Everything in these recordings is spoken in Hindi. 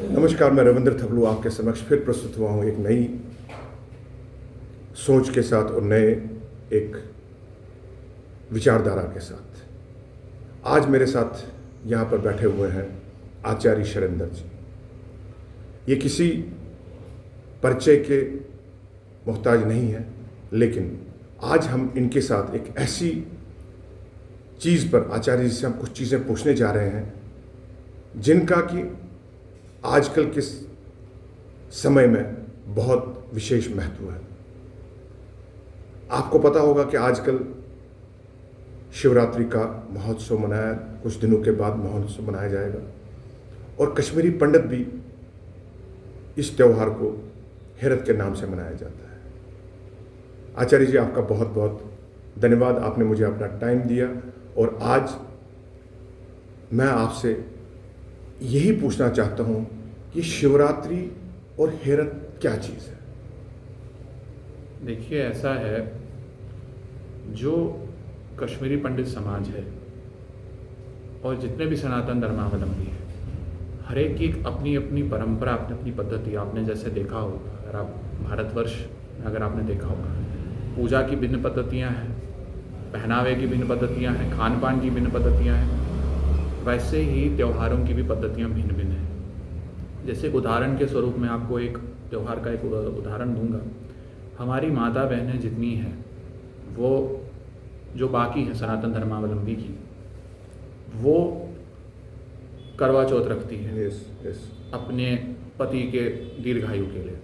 नमस्कार, मैं रविंद्र थपलू आपके समक्ष फिर प्रस्तुत हुआ हूँ एक नई सोच के साथ और नए एक विचारधारा के साथ। आज मेरे साथ यहाँ पर बैठे हुए हैं आचार्य शैलेंद्र जी। ये किसी परिचय के मोहताज नहीं है, लेकिन आज हम इनके साथ एक ऐसी चीज़ पर आचार्य जी से हम कुछ चीज़ें पूछने जा रहे हैं जिनका कि आजकल के समय में बहुत विशेष महत्व है। आपको पता होगा कि आजकल शिवरात्रि का महोत्सव मनाया, कुछ दिनों के बाद महोत्सव मनाया जाएगा और कश्मीरी पंडित भी इस त्यौहार को हेरत के नाम से मनाया जाता है। आचार्य जी, आपका बहुत बहुत धन्यवाद, आपने मुझे अपना टाइम दिया और आज मैं आपसे यही पूछना चाहता हूं कि शिवरात्रि और हेरत क्या चीज़ है? देखिए, ऐसा है, जो कश्मीरी पंडित समाज है और जितने भी सनातन धर्मावलंबी हैं, हर एक की अपनी अपनी परंपरा, अपनी अपनी पद्धति। आपने जैसे देखा होगा, अगर आप भारतवर्ष में अगर आपने देखा होगा, पूजा की भिन्न पद्धतियां हैं, पहनावे की भिन्न पद्धतियां हैं, खान पान की भिन्न पद्धतियां हैं, वैसे ही त्योहारों की भी पद्धतियां भिन्न भिन्न हैं। जैसे एक उदाहरण के स्वरूप में आपको एक त्यौहार का एक उदाहरण दूंगा। हमारी माता बहनें जितनी हैं, वो जो बाकी हैं सनातन धर्मावलंबी की, वो करवा चौथ रखती हैं अपने पति के दीर्घायु के लिए।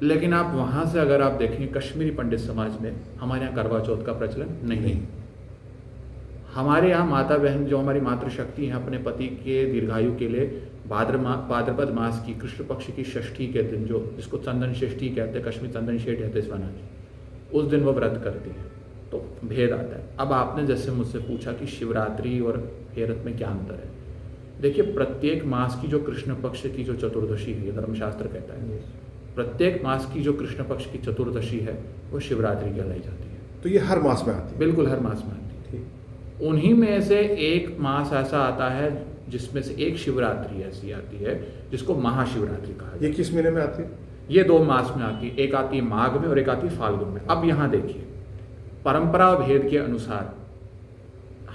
लेकिन आप वहाँ से अगर आप देखें, कश्मीरी पंडित समाज में हमारे यहाँ करवा चौथ का प्रचलन नहीं। हमारे यहाँ माता बहन, जो हमारी मातृशक्ति हैं, अपने पति के दीर्घायु के लिए भाद्रपद मास की कृष्ण पक्ष की षष्ठी के दिन, जो जिसको चंदन षष्ठी कहते हैं, कश्मीर चंदन शेठ कहते हैं स्वनाज, उस दिन वो व्रत करती है। तो भेद आता है। अब आपने जैसे मुझसे पूछा कि शिवरात्रि और हेरत में क्या अंतर है। देखिए, प्रत्येक मास की जो कृष्ण पक्ष की जो चतुर्दशी है, ये धर्मशास्त्र कहता है, प्रत्येक मास की जो कृष्ण पक्ष की चतुर्दशी है वो शिवरात्रि कहलाई जाती है। तो ये हर मास में आती है? बिल्कुल, हर मास में आती है। उन्हीं में से एक मास ऐसा आता है जिसमें से एक शिवरात्रि ऐसी आती है जिसको महाशिवरात्रि कहा जाता है। ये किस महीने में आती है? ये 2 मास में आती है, एक आती है माघ में और एक आती है फाल्गुन में। अब यहाँ देखिए, परंपरा भेद के अनुसार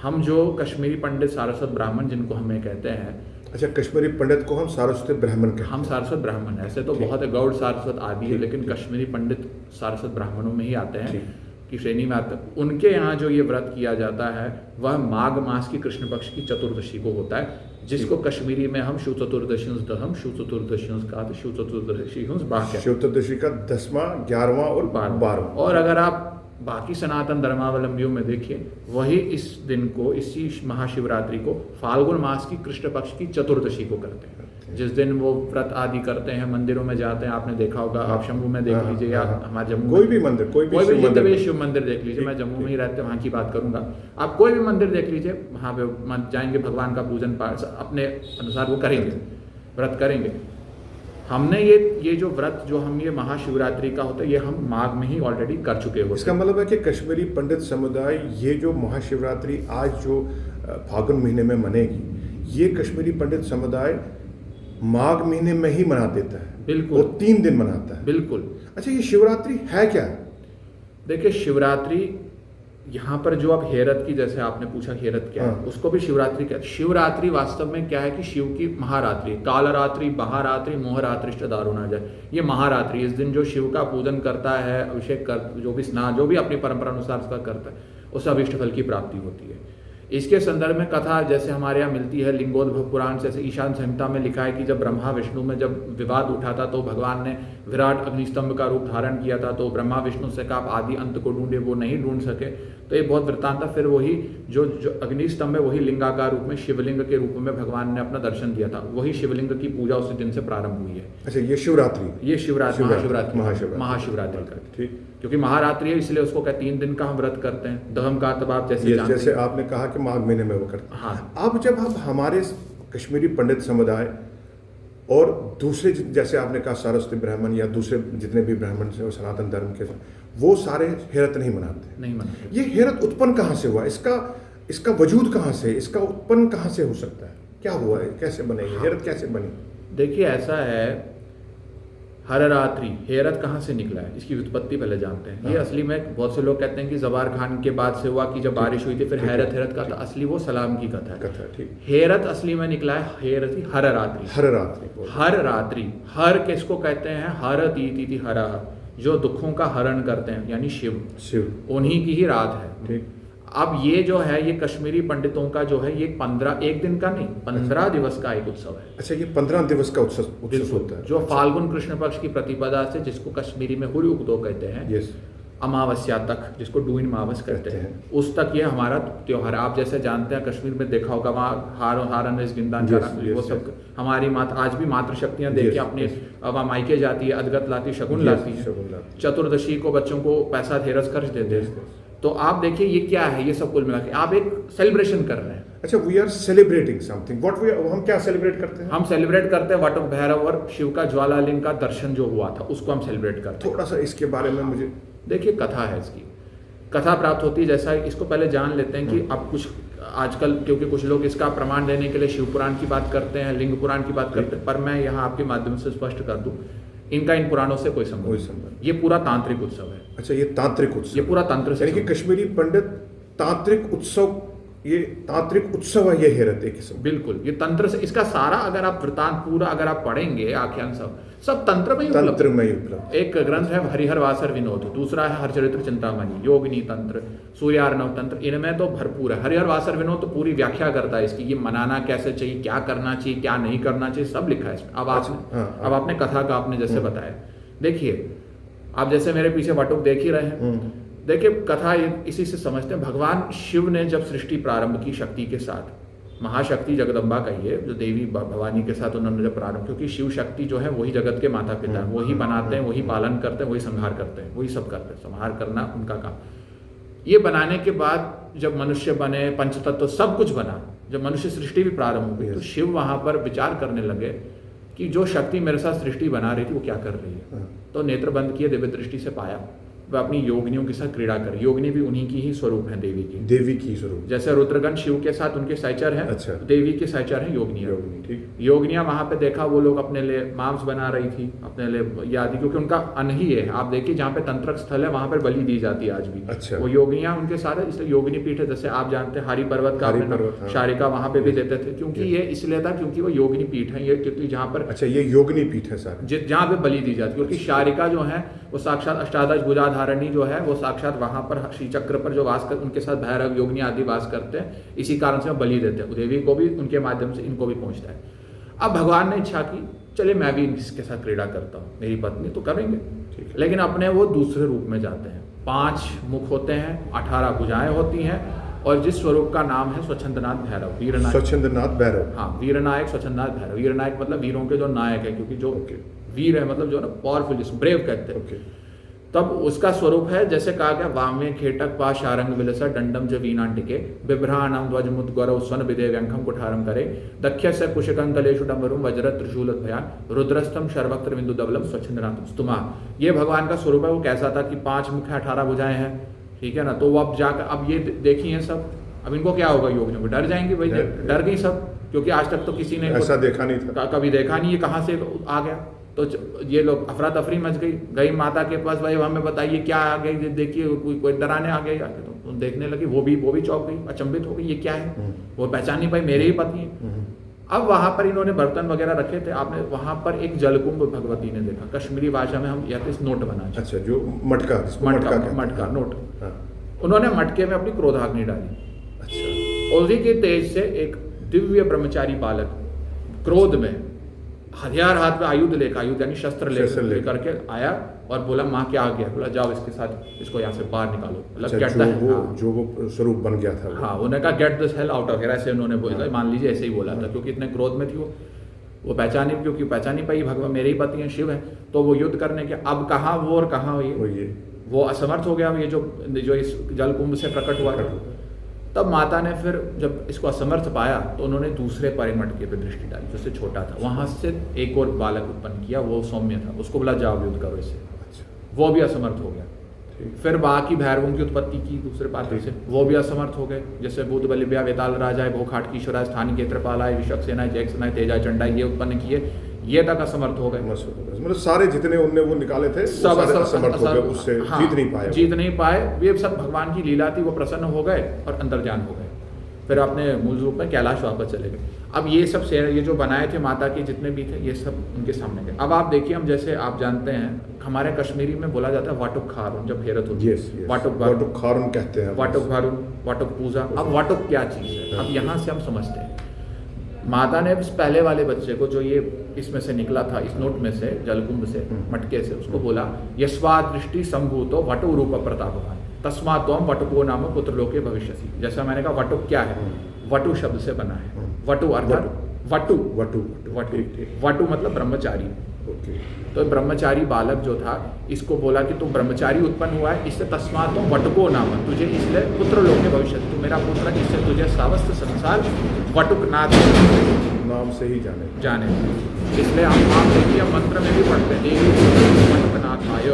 हम जो कश्मीरी पंडित सारस्वत ब्राह्मण जिनको हमें कहते हैं। अच्छा, कश्मीरी पंडित को हम सारस्वत ब्राह्मण कहते हैं? हम सारस्वत ब्राह्मण, ऐसे तो बहुत है, गौड़ सारस्वत आदि है, लेकिन कश्मीरी पंडित सारस्वत ब्राह्मणों में ही आते हैं की श्रेणी में आते हैं। उनके यहाँ जो ये व्रत किया जाता है वह माघ मास की कृष्ण पक्ष की चतुर्दशी को होता है, जिसको कश्मीरी में हम शिव चतुर्दशी दहम, शिव चतुर्दशी का शिव चतुर्दशी शिव चतुर्दशी का 10वां, 11वां और 12वां। और अगर आप बाकी सनातन धर्मावलंबियों में देखिए, वही इस दिन को, इसी महाशिवरात्रि को फाल्गुन मास की कृष्ण पक्ष की चतुर्दशी को करते हैं, जिस दिन वो व्रत आदि करते हैं, मंदिरों में जाते हैं। आपने देखा होगा, आप शंभू में देख लीजिए या हमारे जम्मू कोई भी मंदिर, कोई भी शिव मंदिर देख लीजिए। मैं जम्मू में ही रहते वहाँ की बात करूंगा। आप कोई भी मंदिर देख लीजिए, वहाँ पे जाएंगे, भगवान का पूजन पाठ अपने अनुसार वो करेंगे, व्रत करेंगे। हमने ये जो व्रत जो हम ये महाशिवरात्रि का होता है, ये हम माघ में ही ऑलरेडी कर चुके होते हैं। इसका मतलब है कि कश्मीरी पंडित समुदाय ये जो महाशिवरात्रि आज जो फाल्गुन महीने में मनेगी, ये कश्मीरी पंडित समुदाय माघ महीने में ही मना देता है। बिल्कुल, वो 3 दिन मनाता है। बिल्कुल। अच्छा, ये शिवरात्रि है क्या? देखिए, शिवरात्रि यहाँ पर जो अब हेरत की, जैसे आपने पूछा हेरत क्या है, उसको भी शिवरात्रि कहते हैं। शिवरात्रि वास्तव में क्या है कि शिव की महारात्रि, कालरात्रि, महारात्रि, मोहरात्रि दारुणा जाए, ये महारात्रि। इस दिन जो शिव का पूजन करता है, अभिषेक कर, जो भी स्नान, जो भी अपनी परंपरा अनुसार उसका करता है, उससे अभिष्ट फल की प्राप्ति होती है। इसके संदर्भ में कथा जैसे हमारे यहाँ मिलती है, लिंगोद्भव पुराण जैसे ईशान संहिता में लिखा है कि जब ब्रह्मा विष्णु में जब विवाद उठा था, तो भगवान ने विराट अग्निस्तंभ का रूप धारण किया था। तो ब्रह्मा विष्णु से कहा आप आदि अंत को ढूंढे, वो नहीं ढूंढ सके। तो ये बहुत वृत्तांत था। फिर वही जो अग्निस्तंभ है, वही लिंगाकार रूप में शिवलिंग के रूप में भगवान ने अपना दर्शन दिया था। वही शिवलिंग की पूजा उसी दिन से प्रारंभ हुई है। अच्छा, ये शिवरात्रि, ये महाशिवरात्रि का, ठीक, क्योंकि महारात्रि है इसलिए उसको 3 दिन का हम व्रत करते हैं। दहम का तब आप जैसे आपने कहा कि माघ महीने में वो करते हैं। हाँ। अब जब हम हमारे कश्मीरी पंडित समुदाय और दूसरे, जैसे आपने कहा सारस्वती ब्राह्मण या दूसरे जितने भी ब्राह्मण से सनातन धर्म के, वो सारे हेरत नहीं मनाते। ये हेरत उत्पन्न कहाँ से हुआ? इसका वजूद कहाँ से, इसका उत्पन्न कहाँ से हो सकता है? क्या हुआ है, कैसे बनेगी हेरत, कैसे बनी? देखिए ऐसा है, हर रात्रि हेरत कहाँ से निकला है, इसकी व्युत्पत्ति पहले जानते हैं। ये हाँ। असली में बहुत से लोग कहते हैं कि जबार खान के बाद से हुआ कि जब बारिश हुई थी फिर ठीक है, हैरत हैरत का ठीक। था, असली वो सलाम की कथा है। कथा ठीक। हेरत असली में निकला है हेरत ही हर रात्रि। हर रात्रि बोल। हर रात्रि, हर किसको कहते हैं, हर तीति हरा, जो दुखों का हरण करते हैं यानी शिव, शिव उन्हीं की ही रात है। ठीक। अब ये जो है ये कश्मीरी पंडितों का जो है ये 15 एक दिन का नहीं 15 दिवस का एक उत्सव है। अच्छा, ये 15 दिवस का उत्सव होता है। जो फाल्गुन कृष्ण पक्ष की प्रतिपदा से, जिसको कश्मीरी में हुरी उगदो कहते हैं, यस। अमावस्या तक, जिसको डूइन मावस कहते हैं, उस तक ये हमारा त्योहार। आप जैसे जानते हैं कश्मीर में देखा होगा वहाँ हारन गिंदान Yes, का yes, वो सब हमारी मात आज भी मातृशक्तियाँ देख के Yes, अपने yes. वहाँ मायके जाती है, अदगत लाती, शगुन Yes, लाती है, शगुन लाती है। चतुर्दशी को बच्चों को पैसा धेरस खर्च देते Yes, हैं। yes. तो आप देखिए ये क्या है, ये सब कुल मिला के आप एक सेलिब्रेशन कर रहे हैं। अच्छा, वी आर सेलिब्रेटिंग समथिंग। हम क्या सेलिब्रेट करते हैं? हम सेलिब्रेट करते हैं वटुक भैरव और शिव का ज्वालालिंग का दर्शन जो हुआ था उसको हम सेलिब्रेट करते हैं। थोड़ा सा इसके बारे में मुझे। देखिए कथा है, इसकी कथा प्राप्त होती है। जैसा इसको पहले जान लेते हैं कि अब कुछ आजकल, क्योंकि कुछ लोग इसका प्रमाण देने के लिए शिव पुराण की बात करते हैं, लिंग पुराण की बात करते हैं, पर मैं यहाँ आपके माध्यम से स्पष्ट कर दूं, इनका इन पुराणों से कोई संबंध। ये पूरा तांत्रिक उत्सव है। अच्छा, ये तांत्रिक उत्सव, ये पूरा तंत्र से, यानी कि कश्मीरी पंडित तांत्रिक उत्सव, ये तांत्रिक उत्सव है ये हेरत एक किस्म। बिल्कुल ये तंत्र से, इसका सारा अगर आप वृतांत पूरा अगर आप पढ़ेंगे आख्यान सब तंत्र में ही उपलब्ध तंत्र है। में ही उपलब्ध। एक ग्रंथ है हरिहर वासर विनोद, दूसरा है हरचरित्र चिंतामणि, योगिनी तंत्र, सूर्यार्णव तंत्र, इनमें तो भरपूर है। हरिहर वासर विनोद तो पूरी व्याख्या करता है इसकी, ये मनाना कैसे चाहिए, क्या करना चाहिए, क्या नहीं करना चाहिए, सब लिखा है इसमें। अब आपने अब आपने कथा का आपने जैसे बताया, देखिए आप जैसे मेरे पीछे वटुक देख ही रहे हैं, देखिए कथा इसी से समझते हैं। भगवान शिव ने जब सृष्टि प्रारंभ की शक्ति के साथ, महाशक्ति जगदम्बा कहिए, जो देवी भवानी के साथ उन्होंने जब प्रारंभ, क्योंकि शिव शक्ति जो है वही जगत के माता पिता हैं, वही बनाते हैं, वही पालन करते हैं, वही संहार करते हैं, वही सब करते हैं, संहार करना उनका काम। ये बनाने के बाद जब मनुष्य बने, पंचतत्व सब कुछ बना, जब मनुष्य सृष्टि भी प्रारंभ हो गई, तो शिव वहां पर विचार करने लगे कि जो शक्ति मेरे साथ सृष्टि बना रही थी वो क्या कर रही है। तो नेत्र बंद किए, दिव्य दृष्टि से पाया वह अपनी योगिनियों के साथ क्रीड़ा करे। योगिनी भी उन्हीं की ही स्वरूप है, देवी की स्वरूप। जैसे रुद्रगण शिव के साथ उनके सहचर हैं, अच्छा। देवी के सहचर हैं योगिनियां। ठीक। योगिनियां वहां पे देखा वो लोग अपने लिए मांस बना रही थी, अपने लिए आदि, क्योंकि उनका अन्न ही है। आप देखिए जहाँ पे तंत्रक स्थल है वहां पर बलि दी जाती है आज भी। अच्छा। वो योगिनियां उनके साथ है, इसलिए योगिनी पीठ है। जैसे आप जानते हैं हरि पर्वत का हाँ। शारिका वहां पे भी देते थे, क्योंकि ये इसलिए था क्योंकि वो योगिनी पीठ है ये, क्योंकि जहाँ पर, अच्छा, ये योगिनी पीठ है सारे, जहाँ पे बलि दी जाती है। क्योंकि शारिका जो है वो साक्षात अष्टादश भुजाधारणी जो है वो साक्षात वहां पर श्री चक्र पर जो वास कर, उनके साथ भैरव योगिनी आदि वास करते हैं, इसी कारण से वो बलि देते हैं। देवी को भी उनके माध्यम से इनको भी पहुंचता है। अब भगवान ने इच्छा की, चले मैं भी इनके साथ क्रीड़ा करता हूँ, मेरी पत्नी तो करेंगे, लेकिन अपने वो दूसरे रूप में जाते हैं। 5 मुख होते हैं, 18 भुजाएं होती हैं, और जिस स्वरूप का नाम है स्वच्छंदनाथ भैरव, वीरनायक। स्वच्छंदनाथ भैरव, हाँ, वीरनायक स्वच्छंदनाथ भैरव। वीरनायक मतलब वीरों के जो नायक है, क्योंकि जो वीर है मतलब जो ना पावरफुल, जिसको ब्रेव कहते हैं। तब उसका स्वरूप है, जैसे कहा गया, वामे खेटक पा शारंग विलसा दंडम च वीनांटिके बिभ्राणम ध्वजमुद गौरव स्वन विदेव्यंखम कुठारम करे दख्य से कुशकं कलेशु डंबरुम वज्र त्रिशूल भयान रुद्रस्तम शर्वक्त्र बिंदु दबलम स्वच्छंदनाथ स्तुमा। ये भगवान का स्वरूप है। वो कैसा था कि 5 मुख 18 भुजाएं हैं, ठीक है ना। तो वो अब जाकर, अब ये देखी है सब, अब इनको क्या होगा, योगियों को डर जाएंगे भाई, डर गई सब, क्योंकि आज तक तो किसी ने ऐसा देखा नहीं था, कभी देखा नहीं, ये कहाँ से आ गया। तो ये लोग अफरा तफरी मच गई माता के पास, भाई हमें बताइए क्या आ गई, देखिए कोई डराने आ गई आके। तो देखने लगी, वो भी चौंक गई, अचंभित हो गई, ये क्या है। वो पहचान नहीं पाई, मेरे ही पति है। अब वहां पर इन्होंने बर्तन वगैरह रखे थे, आपने वहां पर एक जलकुंभ भगवती ने देखा। कश्मीरी भाषा में हम या तो इस नोट बना, अच्छा, जो मटका नोट, उन्होंने मटके में अपनी क्रोधाग्नि डाली। अच्छा। उसी के तेज से एक दिव्य ब्रह्मचारी बालक क्रोध में हथियार हाथ में आयुध यानी शस्त्र लेकर के आया और बोला, माँ क्या आ गया। बोला जाओ इसके साथ, इसको यहाँ से बाहर निकालो। मतलब जो वो स्वरूप बन गया था, हाँ, उन्होंने कहा get this hell out of here, ऐसे उन्होंने बोला। मान लीजिए ऐसे ही बोला था, क्योंकि इतने क्रोध में थी वो पहचानी, क्योंकि पहचान नहीं पाई भगवान मेरे ही पति हैं, शिव है। तो वो युद्ध करने के, अब कहाँ वो और कहाँ ये, वो असमर्थ हो गया। ये जो इस जल कुंभ से प्रकट हुआ। तब माता ने फिर जब इसको असमर्थ पाया तो उन्होंने दूसरे परिमटके पे दृष्टि डाली, जो उससे छोटा था। वहां से एक और बालक उत्पन्न किया, वो सौम्य था, उसको बोला जाओ युद्ध करो इससे। वो भी असमर्थ हो गया। फिर बाकी भैरवों की उत्पत्ति की दूसरे पात्र से, वो भी असमर्थ हो गए। जैसे भूत बलिब्या वेताल राजाए भोखाट कीश्वराय स्थानीय केत्रपालाय विशक सेनाय जैक सेनाय तेजाय चंडाय, ये उत्पन्न किए। ये तक असमर्थ हो गए। मतलब सारे जितने उनने वो निकाले थे वो सारे असमर्थ हो गए, उससे जीत नहीं पाए। जीत नहीं पाए, ये सब भगवान की लीला थी, वो प्रसन्न हो गए और अंतर्जान हो गए, फिर अपने मूल रूप में कैलाश वापस चले गए। अब ये सब शेर, ये जो बनाए थे माता के जितने भी थे, ये सब उनके सामने गए। अब आप देखिए, हम जैसे आप जानते हैं हमारे कश्मीरी में बोला जाता है वाटुक खारून, जब हेरत होती है वाटुक खारून कहते हैं, वाटुक खारून, वाटुक पूजा। अब वाटुक क्या चीज़ है, अब यहाँ से हम समझते हैं। माता ने पहले वाले बच्चे को, जो ये इसमें से निकला था, इस नोट में से, जलकुंभ से, मटके से, उसको बोला यस्वा दृष्टि संभूतो वटु रूप प्रतापवान तस्मात् त्वं वटुको नाम पुत्रलोके भविष्यसि। जैसा मैंने कहा, वटुक क्या है, वटु शब्द से बना है। वटु अर्थात वटु, वटु वटु वटु मतलब ब्रह्मचारी। तो ब्रह्मचारी बालक जो था, इसको बोला कि तू ब्रह्मचारी उत्पन्न हुआ है, इससे तस्मात् त्वं वटुको नाम, तुझे इसलिए पुत्रलोके भविष्यसि, तू मेरा पुत्र, इससे तुझे समस्त संसार वटुकनाथ नाम से ही जाने। इसलिए आप देखिए, मंत्र में भी पढ़ते हैं देवी वटुकनाथाय।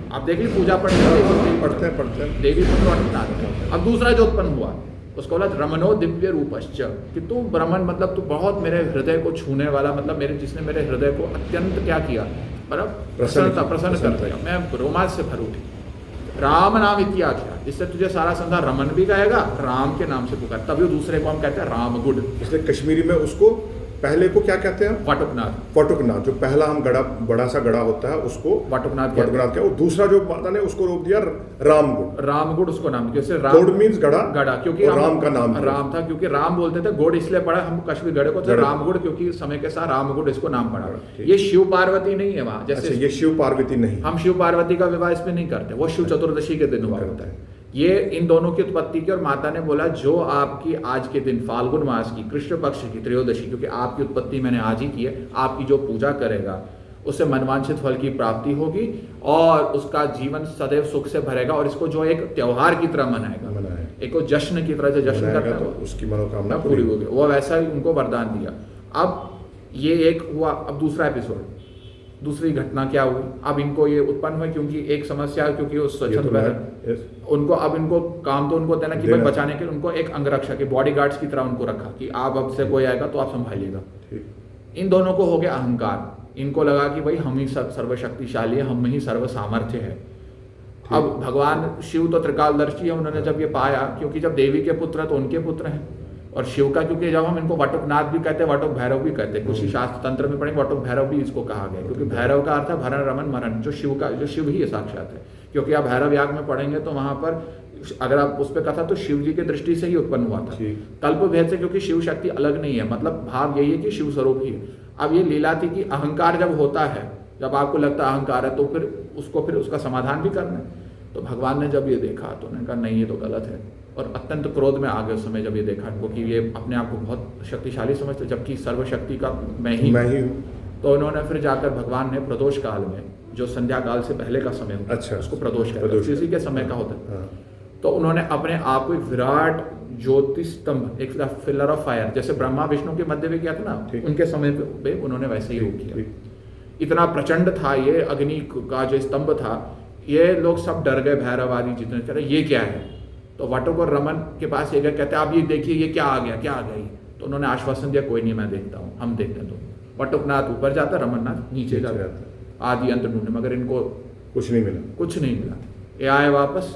आप देखिए पूजा पढ़ते हैं देवी पुत्र वटुकनाथ। अब दूसरा जो उत्पन्न हुआ उसको बोला रमनो दिव्य रूपश्च, कि तू ब्रह्मन मतलब तू बहुत मेरे हृदय को छूने वाला, मतलब मेरे जिसने मेरे हृदय को अत्यंत क्या किया, मतलब प्रसन्न कर दिया, मैं रोमांच से भर उठी। राम नाम इत्याख्या, इससे तुझे सारा संसार रमन भी कहेगा, राम के नाम से पुकार, तभी दूसरे को हम कहते हैं राम गुड। इसलिए कश्मीरी में उसको पहले को क्या कहते हैं, वटुकनाथ। वटुकनाथ, जो पहला हम गड़ा, बड़ा सा गड़ा होता है उसको वटुकनाथ क्या, और दूसरा जो माता ने उसको रोक दिया रामगुड़। रामगुड़ उसको नाम, क्योंकि गुड़ मींस गड़ा, क्योंकि राम का नाम राम था, क्योंकि राम बोलते थे, गुड़ इसलिए पड़ा हम कश्मीर गढ़े को, तो रामगुड़, क्योंकि समय के साथ रामगुड़ इसको नाम पड़ा। ये शिव पार्वती नहीं है वहां, जैसे ये शिव पार्वती नहीं, हम शिव पार्वती का विवाह इसमें नहीं करते, वो शिव चतुर्दशी के दिन हुआ होता है। ये इन दोनों की उत्पत्ति की, और माता ने बोला जो आपकी आज के दिन फाल्गुन मास की कृष्ण पक्ष की त्रयोदशी, क्योंकि आपकी उत्पत्ति मैंने आज ही की है, आपकी जो पूजा करेगा उससे मनवांछित फल की प्राप्ति होगी और उसका जीवन सदैव सुख से भरेगा, और इसको जो एक त्योहार की तरह मनाएगा, एक को जश्न की तरह जो जश्न करता है, उसकी मनोकामना पूरी होगी। वो वैसा ही उनको वरदान दिया। अब ये एक हुआ। अब दूसरा एपिसोड, दूसरी घटना क्या हुई, अब इनको ये उत्पन्न हुआ, क्योंकि एक समस्या, क्योंकि वो स्वच्छंद उनको, अब इनको काम तो उनको देना कि भाई बचाने के लिए उनको एक अंगरक्षा के बॉडीगार्ड्स की तरह उनको रखा कि आप अब से कोई आएगा तो आप संभालिएगा। इन दोनों को हो गया अहंकार, इनको लगा कि भाई हम ही सर्वशक्तिशाली है, हम ही सर्व सामर्थ्य है। अब भगवान शिव तो त्रिकालदर्शी है, उन्होंने जब ये पाया, क्योंकि जब देवी के पुत्र तो उनके पुत्र हैं, और शिव का, क्योंकि जब हम इनको वटुकनाथ भी कहते हैं, वटुक भैरव भी कहते हैं, कुछ शास्त्र तंत्र में पढ़ेंगे वटुक भैरव भी इसको कहा गया, क्योंकि भैरव का अर्थ है भरण रमन मरण, जो शिव का, जो शिव ही साक्षात है। क्योंकि आप भैरव याग में पढ़ेंगे तो वहां पर अगर आप उस पर कथा, तो शिव जी की दृष्टि से ही उत्पन्न हुआ था, कल्प भेद से, क्योंकि शिव शक्ति अलग नहीं है, मतलब भाव यही है कि शिव स्वरूप ही है। अब ये लीला थी कि अहंकार जब होता है, जब आपको लगता है अहंकार है, तो फिर उसका समाधान भी करना है। तो भगवान ने जब ये देखा तो उन्होंने कहा नहीं, ये तो गलत है, और अत्यंत क्रोध में आ गए उस समय जब ये देखा इनको कि ये अपने आप को बहुत शक्तिशाली समझते, जबकि सर्वशक्ति का मैं ही हूँ। तो उन्होंने फिर जाकर भगवान ने प्रदोष काल में, जो संध्या काल से पहले का समय होता है, उसको प्रदोष कहते हैं, इसी के समय का होता है। तो उन्होंने अपने आप को एक विराट ज्योति स्तंभ, एक फिलर ऑफ फायर, जैसे ब्रह्मा विष्णु के मध्य में किया था ना, उनके समय पे उन्होंने वैसे ही किया। इतना प्रचंड था ये अग्नि का जो स्तंभ था, ये लोग सब डर गए, भैरव आदि जितने चले, ये क्या है। तो वटुक और रमन के पास ये कहते हैं आप ये देखिए ये क्या आ गया ये। तो उन्होंने आश्वासन दिया कोई नहीं, मैं देखता हूँ, हम देखते हैं। तो वटुकनाथ ऊपर जाता, रमननाथ नीचे जाता, आदि अंत ढूंढे, मगर इनको कुछ नहीं मिला। ये आए वापस,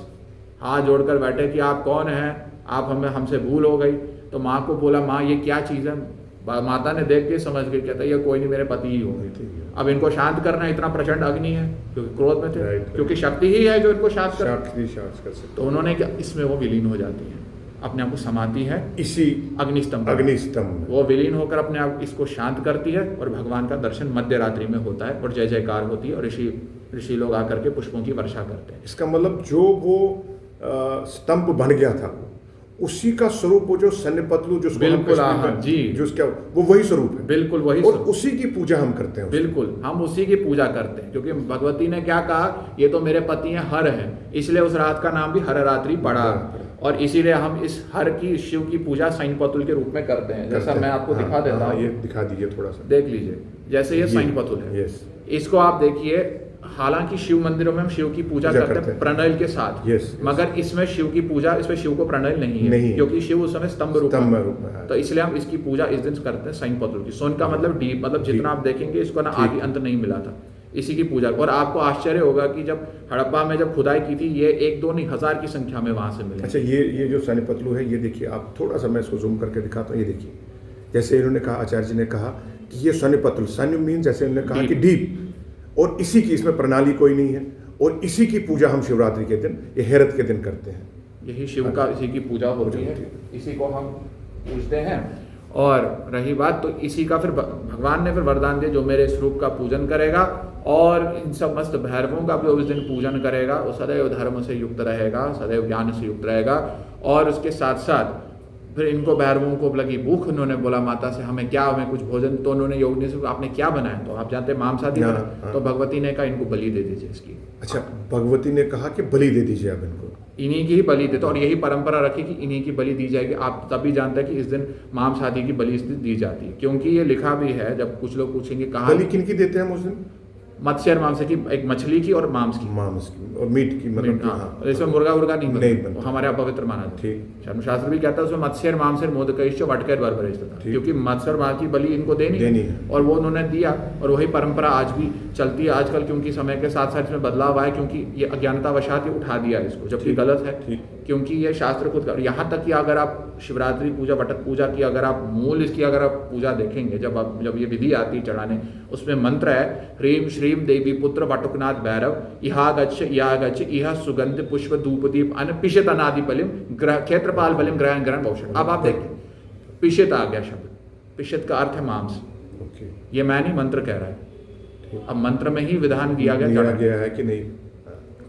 हाथ जोड़कर बैठे कि आप कौन हैं, आप हमसे भूल हो गई। तो माँ को बोला माँ ये क्या चीज़ है, माता ने देख के समझ गई, कहता ये कोई नहीं, मेरे पति ही होंगे। अब इनको शांत करना, इतना प्रचंड अग्नि है, क्योंकि क्रोध में थे, क्योंकि शक्ति ही है जो इनको शांत कर सकते। तो उन्होंने क्या, इसमें वो विलीन हो जाती है, अपने आप को समाती है इसी अग्निस्तंभ, वो विलीन होकर अपने आप इसको शांत करती है, और भगवान का दर्शन मध्य रात्रि में होता है, और जय जयकार होती है, और ऋषि लोग आकर के पुष्पों की वर्षा करते हैं। इसका मतलब जो वो स्तंभ बन गया था, उसी का स्वरूप, वो जो सन्निपतलु जो बिल्कुल जी, जो उसका वो वही स्वरूप है, बिल्कुल वही, और उसी की पूजा हम करते हैं। बिल्कुल हम उसी की पूजा करते हैं, क्योंकि भगवती ने क्या कहा, ये तो मेरे पति हैं, हर हैं, इसलिए उस रात का नाम भी हर रात्रि पड़ा, और इसीलिए हम इस हर की, शिव की पूजा सैंपतुल के रूप में करते हैं। जैसा मैं आपको दिखा देता हूँ, ये दिखा दीजिए थोड़ा सा, देख लीजिए। जैसे ये सैंपतुल है, इसको आप देखिए, हालांकि शिव मंदिरों में हम शिव की पूजा पूजा करते करते हैं हैं। प्रणयल के साथ, Yes, yes. मगर इसमें शिव की पूजा, इसमें शिव को प्रणयल नहीं है, नहीं है। क्योंकि शिव उस समय स्तंभ रूप स्तंभ में रूप में है। तो इसलिए हम इसकी पूजा इस दिन करते हैं सोन पतलू की। सोन का मतलब डीप, मतलब जितना आप देखेंगे इसको ना ठीक। आदि अंत नहीं मिला था, इसी की पूजा। और आपको आश्चर्य होगा कि जब हड़प्पा में जब खुदाई की थी, ये 1-2 नहीं 1000 की संख्या में वहां से मिले। अच्छा, ये जो सनी पतलू है, ये देखिए आप, थोड़ा सा मैं इसको जूम करके दिखाता हूँ। ये देखिए, जैसे इन्होंने कहा, आचार्य जी ने कहा कि ये सनी पतलू, सनी मीन जैसे इन्होंने कहा कि डीप, और इसी की, इसमें प्रणाली कोई नहीं है, और इसी की पूजा हम शिवरात्रि के दिन, ये हेरत के दिन करते हैं। यही शिव का, इसी की पूजा होती है, इसी को हम पूजते हैं। और रही बात, तो इसी का फिर भगवान ने फिर वरदान दिया, जो मेरे स्वरूप का पूजन करेगा और इन समस्त भैरवों का भी उस दिन पूजन करेगा, वो सदैव धर्म से युक्त रहेगा, सदैव ज्ञान से युक्त रहेगा। और उसके साथ साथ फिर इनको भैरवों को लगी भूख, उन्होंने बोला माता से हमें क्या, हमें कुछ भोजन, तो उन्होंने योगिनी से आपने क्या बनाया, तो आप जानते हैं मांसाहारी हाँ, बना, हाँ। तो भगवती ने कहा इनको बलि दे दीजिए इसकी। अच्छा, भगवती ने कहा कि बलि दे दीजिए आप इनको, इन्हीं की ही बलि देते, और यही परंपरा रखी कि इन्हीं की बलि दी जाएगी। आप तभी जानते हैं कि इस दिन मांस आदि की बलि इस दिन दी जाती है, क्योंकि ये लिखा भी है, जब कुछ लोग पूछेंगे कहाँ, बलि किन की देते हैं हम उस दिन? मत्स्य और मांस की, एक मछली की और मांस की, मांस की और मीट की, मतलब कि हाँ, इसमें मुर्गा उर्गा नहीं नहीं बनता, बनता। वो हमारे यहाँ पवित्र माना जाता है। ठीक। धर्मशास्त्र भी कहता है उसमें मत्स्य और मांस मोदकैश्च वटकर बर्बरेश था, ठीक। क्योंकि मत्स्य और मांस की बलि इनको देनी देनी है, है। और वो उन्होंने दिया, और वही परंपरा आज भी चलती है। आजकल क्योंकि समय के साथ साथ इसमें बदलाव आया, क्योंकि ये अज्ञानतावशात ये उठा दिया इसको, जबकि ठीक। गलत है, ठीक। क्योंकि ये शास्त्र खुद कर, यहाँ तक कि अगर आप शिवरात्रि पूजा, वटक पूजा की अगर आप मूल इसकी अगर आप पूजा देखेंगे, जब ये विधि आती है चढ़ाने, उसमें मंत्र है ह्रीम श्रीम देवी पुत्र वटुकनाथ भैरव इहा गच्छ इहा सुगंध पुष्प धूप दीप अन पिशित अनादि बलिम क्षेत्रपाल बलिम ग्रहण ग्रहण भौषण। अब आप देखिए, पिशित आ गया शब्द, पिशित का अर्थ है मांस, ओके, ये मैं नहीं, मंत्र कह रहा है। अब मंत्र में ही विधान दिया गया दिया चढ़ाने। गया है कि नहीं?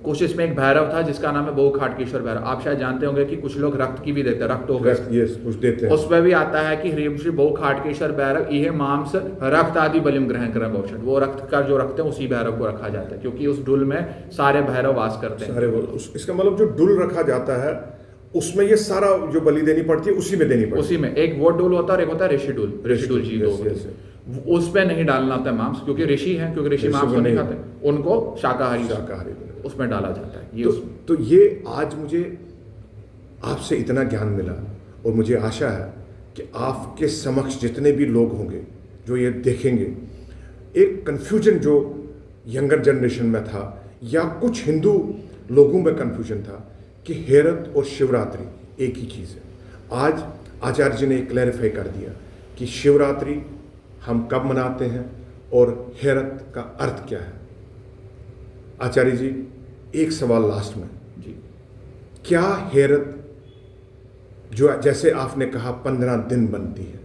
कुछ इसमें एक भैरव था जिसका नाम है बहु खाटकेश्वर भैरव। आप शायद जानते होंगे कि कुछ लोग रक्त की भी देते हैं, रक्त हो गए, ये कुछ देते हैं, उसमें भी आता है कि ह्रीम श्री बहु खाटकेश्वर भैरव यह मांस रक्त आदि बलिम ग्रहण कर भौषण। वो रक्त का जो रखते हैं उसी भैरव को रखा जाता है, क्योंकि उस डुल में सारे भैरव वास करते हैं। सारे इसका मतलब जो डुल रखा जाता है उसमें ये सारा जो बलि देनी पड़ती है उसी में देनी पड़ती है। उसी में एक वो डुल होता है और एक होता है ऋषि डुल, ऋषि डुल जी, Yes, दो yes, उसमें नहीं डालना होता है मांस, क्योंकि ऋषि हैं, क्योंकि ऋषि ऋषि मांस को को नहीं नहीं। खाते, उनको शाकाहारी शाकाहारी उसमें डाला जाता है। ये तो ये आज मुझे आपसे इतना ज्ञान मिला, और मुझे आशा है कि आपके समक्ष जितने भी लोग होंगे जो ये देखेंगे, एक कन्फ्यूजन जो यंगर जनरेशन में था या कुछ हिंदू लोगों में कन्फ्यूजन था कि हेरत और शिवरात्रि एक ही चीज़ है, आज आचार्य जी ने क्लैरिफाई कर दिया कि शिवरात्रि हम कब मनाते हैं और हेरत का अर्थ क्या है। आचार्य जी, एक सवाल लास्ट में जी, क्या हेरत जो जैसे आपने कहा 15 दिन बनती है,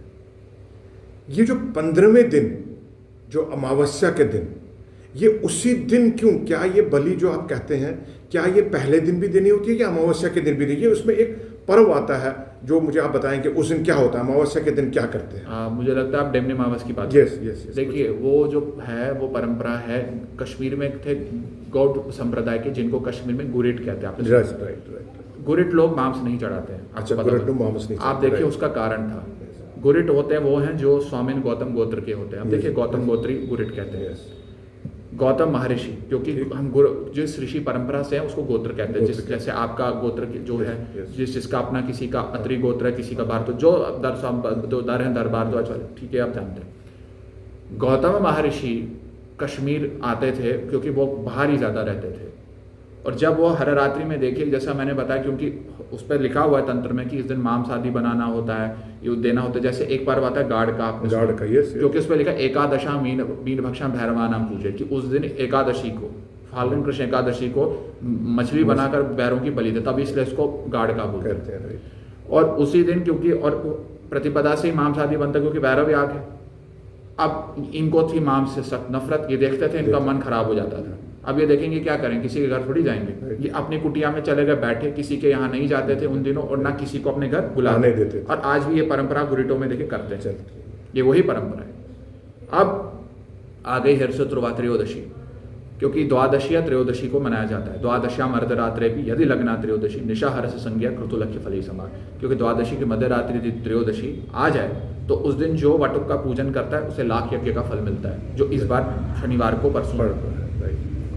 ये जो 15वें दिन जो अमावस्या के दिन, ये उसी दिन क्यों, क्या ये बलि जो आप कहते हैं, क्या ये पहले दिन भी देनी होती है या अमावस्या के दिन भी देनी है? उसमें एक पर्व आता है जो मुझे आप बताएं कि उस दिन क्या होता है, अमावस्या के दिन क्या करते हैं? मुझे लगता है आप डेमनी मावस की बात यस यस यस। देखिए, वो जो है वो परंपरा है, कश्मीर में थे गौड़ संप्रदाय के, जिनको कश्मीर में गुरिट कहते हैं। आपने राइट राइट राइट। गुरिट लोग मांस नहीं चढ़ाते हैं, आपको अच्छा, पता गुरिट होगा। लोग मांस नहीं आप चढ़ाते, देखिए right. उसका कारण था। गुरिट होते हैं वो हैं जो स्वामिन गौतम गोत्र के होते हैं। आप Yes, देखिए गौतम yes. गोत्री गुरिट कहते हैं। Yes. गौतम महर्षि, क्योंकि ठीक। हम जिस ऋषि परंपरा से हैं उसको गोत्र कहते हैं। गोत्र जैसे आपका गोत्र जो है, yes. जिसका अपना किसी का अत्रि गोत्र है, किसी का भारत, जो दर है दरबार, ठीक है, आप जानते हैं। गौतम महर्षि कश्मीर आते थे क्योंकि वो बाहर ही ज़्यादा रहते थे, और जब वो हर रात्रि में देखिए, जैसा मैंने बताया, क्योंकि उस पर लिखा हुआ है तंत्र में कि इस दिन मांस आदि बनाना होता है, ये देना होता है। जैसे एक बार आता है गाड़ का, आपने गाड़ का, यस, क्योंकि उस पर लिखा एकादशा मीन भक्षा भैरवा नाम पूजे, कि उस दिन एकादशी को, फाल्गुन कृष्ण एकादशी को मछली बनाकर भैरवों की बलि दे, तब इसलिए इसको गाड़ का बोलते कहते हैं, right. और उसी दिन क्योंकि और प्रतिपदा से ही मांस आदि बनता है, क्योंकि भैरव याग है। अब इनको थी मांस से सख्त नफरत, ये देखते थे इनका मन खराब हो जाता था। अब ये देखेंगे क्या करें, किसी के घर थोड़ी जाएंगे, ये अपनी कुटिया में चले गए बैठे, किसी के यहाँ नहीं जाते थे उन दिनों, और ना किसी को अपने घर बुलाने देते थे। और आज भी ये परंपरा गुरिटों में देखिए करते हैं, ये वही परंपरा है। अब आ गई हर्षोत्रुवा त्रयोदशी, क्योंकि द्वादशी या त्रयोदशी को मनाया जाता है। द्वादश्याम अर्धरात्रे भी यदि लग्ना त्रयोदशी निशा हर्ष संज्ञा क्रतुलक्ष्य फली समान, क्योंकि द्वादशी की मध्य रात्रि यदि त्रयोदशी आ जाए तो उस दिन जो वटुक का पूजन करता है उसे लाख यज्ञ का फल मिलता है, जो इस बार शनिवार को परसों।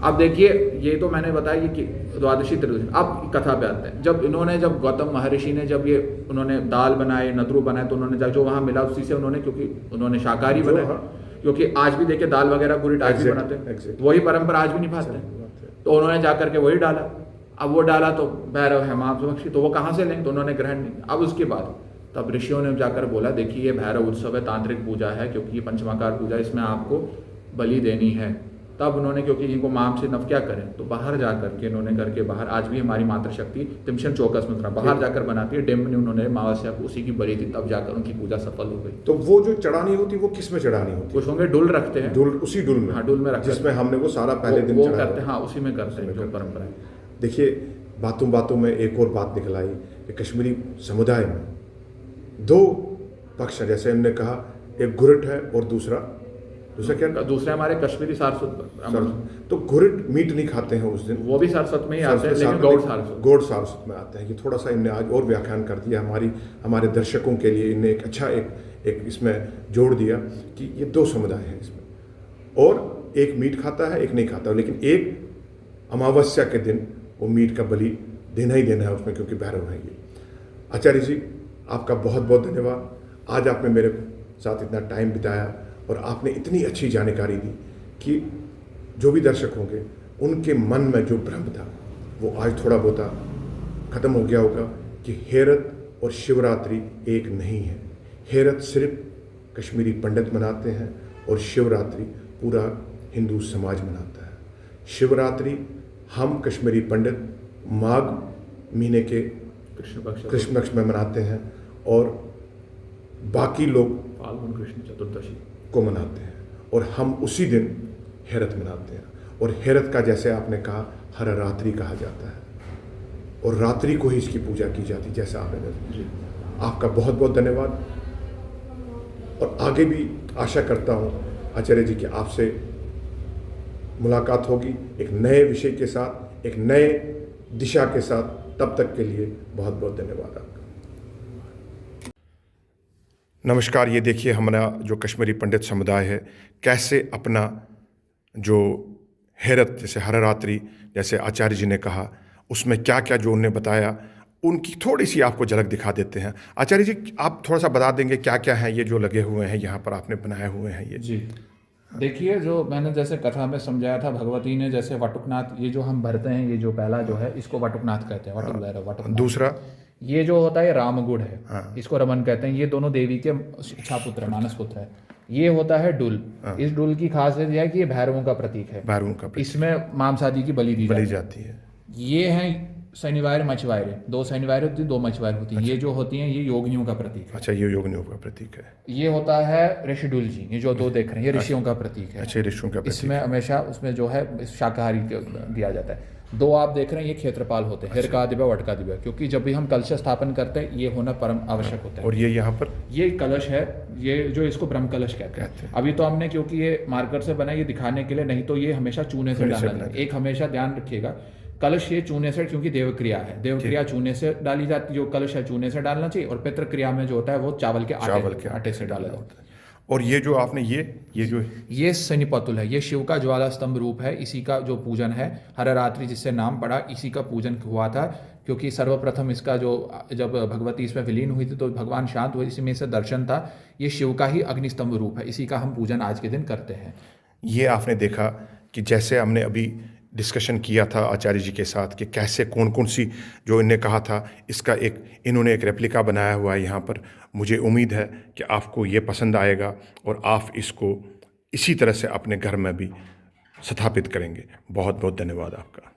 अब देखिए, ये तो मैंने बताया ये कि द्वादशी त्रयोदशी। अब कथा पे आते हैं। जब गौतम महर्षि ने उन्होंने दाल बनाए, नदरू बनाए, तो उन्होंने जो वहाँ मिला उसी से उन्होंने, क्योंकि उन्होंने शाकाहारी बनाए, क्योंकि आज भी देखिए दाल वगैरह गुरिट आज भी बनाते हैं, वही परंपरा आज भी निभाते हैं, तो उन्होंने जाकर के वही डाला। अब वो डाला तो भैरव है मांसभक्षी, तो वो कहाँ से लें, तो उन्होंने ग्रहण नहीं। अब उसके बाद तब ऋषियों ने जाकर बोला, देखिए ये भैरव उत्सव है, तांत्रिक पूजा है, क्योंकि ये पंचमाकार पूजा, इसमें आपको बलि देनी है। तब उन्होंने, क्योंकि इनको माम से नव क्या करें, तो बाहर जा करके इन्होंने करके बाहर, आज भी हमारी मातृशक्ति तिमशन चौकस मंत्रा बाहर जाकर बनाती है, डिम्ब ने उन्होंने अमावस्या को उसी की बलि दी, तब जाकर उनकी पूजा सफल हो गई। तो वो जो चढ़ानी होती वो किस में चढ़ानी होती? कुछ होंगे डुल रखते हैं, डुल, उसी डुल में, हाँ डुल में रखते हैं, जिसमें हमने वो सारा पहले दिन वो करते हैं, हाँ उसी में करते हैं जो परंपरा है। देखिए, बातों बातों में एक और बात निकल आई कि कश्मीरी समुदाय में दो पक्ष हैं, जैसे हमने कहा, एक गुरिट है और दूसरा क्या? दूसरे हमारे कश्मीरी सारस्वत। तो गुरिट मीट नहीं खाते हैं उस दिन, वो भी सारस्वत में ही आते हैं, लेकिन गौड़ सारस्वत में आते हैं। ये थोड़ा सा इनने आज और व्याख्यान कर दिया हमारे दर्शकों के लिए। इनने एक अच्छा एक इसमें जोड़ दिया कि ये दो समुदाय हैं इसमें, और एक मीट खाता है, एक नहीं खाता, लेकिन एक अमावस्या के दिन वो मीट का बलि देना ही देना है उसमें, क्योंकि भैरव है ये। आचार्य जी, आपका बहुत बहुत धन्यवाद। आज आपने मेरे साथ इतना टाइम बिताया और आपने इतनी अच्छी जानकारी दी कि जो भी दर्शक होंगे उनके मन में जो भ्रम था वो आज थोड़ा बहुत ख़त्म हो गया होगा कि हेरत और शिवरात्रि एक नहीं है। हेरत सिर्फ कश्मीरी पंडित मनाते हैं और शिवरात्रि पूरा हिंदू समाज मनाता है। शिवरात्रि हम कश्मीरी पंडित माघ महीने के कृष्ण पक्ष में मनाते हैं और बाकी लोग फाल्गुन कृष्ण चतुर्दशी को मनाते हैं, और हम उसी दिन हेरत मनाते हैं। और हेरत का, जैसे आपने कहा, हर रात्रि कहा जाता है, और रात्रि को ही इसकी पूजा की जाती, जैसा आपने जी। आपका बहुत बहुत धन्यवाद, और आगे भी आशा करता हूँ आचार्य जी कि आपसे मुलाकात होगी एक नए विषय के साथ, एक नए दिशा के साथ। तब तक के लिए बहुत बहुत धन्यवाद आपका। नमस्कार। ये देखिए हमारा जो कश्मीरी पंडित समुदाय है कैसे अपना जो हेरत, जैसे हर रात्रि, जैसे आचार्य जी ने कहा, उसमें क्या क्या जो उन्होंने बताया, उनकी थोड़ी सी आपको झलक दिखा देते हैं। आचार्य जी, आप थोड़ा सा बता देंगे क्या क्या है ये जो लगे हुए हैं यहाँ पर, आपने बनाए हुए हैं ये? जी देखिए, जो मैंने जैसे कथा में समझाया था, भगवती ने जैसे वटुकनाथ, ये जो हम भरते हैं, ये जो पहला जो है इसको वटुकनाथ कहते हैं, वटुक भैरव वटुकनाथ। दूसरा ये जो होता है रामगुढ़ है, इसको रमन कहते हैं। ये दोनों देवी के इच्छापुत्र है, मानस पुत्र है। ये होता है डुल। इस डुल की खासियत यह है कि ये भैरवों का प्रतीक है, भैरवों का प्रतीक। इसमें मांसादी की बलि दी जाती है। ये है शनिवार मछवारे, दो शनिवार होती है, दो मछवार होती है। अच्छा। ये जो होती हैं ये योगिनियों का प्रतीक है। अच्छा, ये योगिनियों का प्रतीक है। ये होता है ऋषिडुल जी, ये जो दो देख रहे हैं, ये ऋषियों का प्रतीक है। अच्छा, ऋषियों का प्रतीक। इसमें हमेशा उसमें जो है शाकाहारी दिया जाता है। दो आप देख रहे हैं, ये क्षेत्रपाल होते हैं, हिरका दिव्य वटका दिव्य, क्योंकि जब भी हम कलश स्थापन करते हैं ये होना परम आवश्यक होता है। और ये यहाँ पर ये कलश है, ये जो इसको ब्रह्म कलश कहते हैं। अभी तो हमने, क्योंकि ये मार्कर से बना, ये दिखाने के लिए, नहीं तो ये हमेशा चूने से डालना चाहिए। एक हमेशा ध्यान रखिएगा, कलश ये चूने से, क्योंकि देवक्रिया है, देवक्रिया चूने से डाली जाती है, जो कलश है चूने से डालना चाहिए, और पितृ क्रिया में जो होता है वो चावल के आटे से डाला जाता है। और ये जो आपने ये शनिपतुल है, ये शिव का ज्वाला स्तंभ रूप है, इसी का जो पूजन है, हर रात्रि जिससे नाम पड़ा, इसी का पूजन हुआ था। क्योंकि सर्वप्रथम इसका जो, जब भगवती इसमें विलीन हुई थी तो भगवान शांत हुए, इसी में से दर्शन था। ये शिव का ही अग्निस्तंभ रूप है, इसी का हम पूजन आज के दिन करते हैं। ये आपने देखा कि जैसे हमने अभी डिस्कशन किया था आचार्य जी के साथ कि कैसे कौन कौन सी जो इन्हें कहा था, इसका इन्होंने एक रेप्लिका बनाया हुआ है यहाँ पर। मुझे उम्मीद है कि आपको ये पसंद आएगा और आप इसको इसी तरह से अपने घर में भी स्थापित करेंगे। बहुत बहुत धन्यवाद आपका।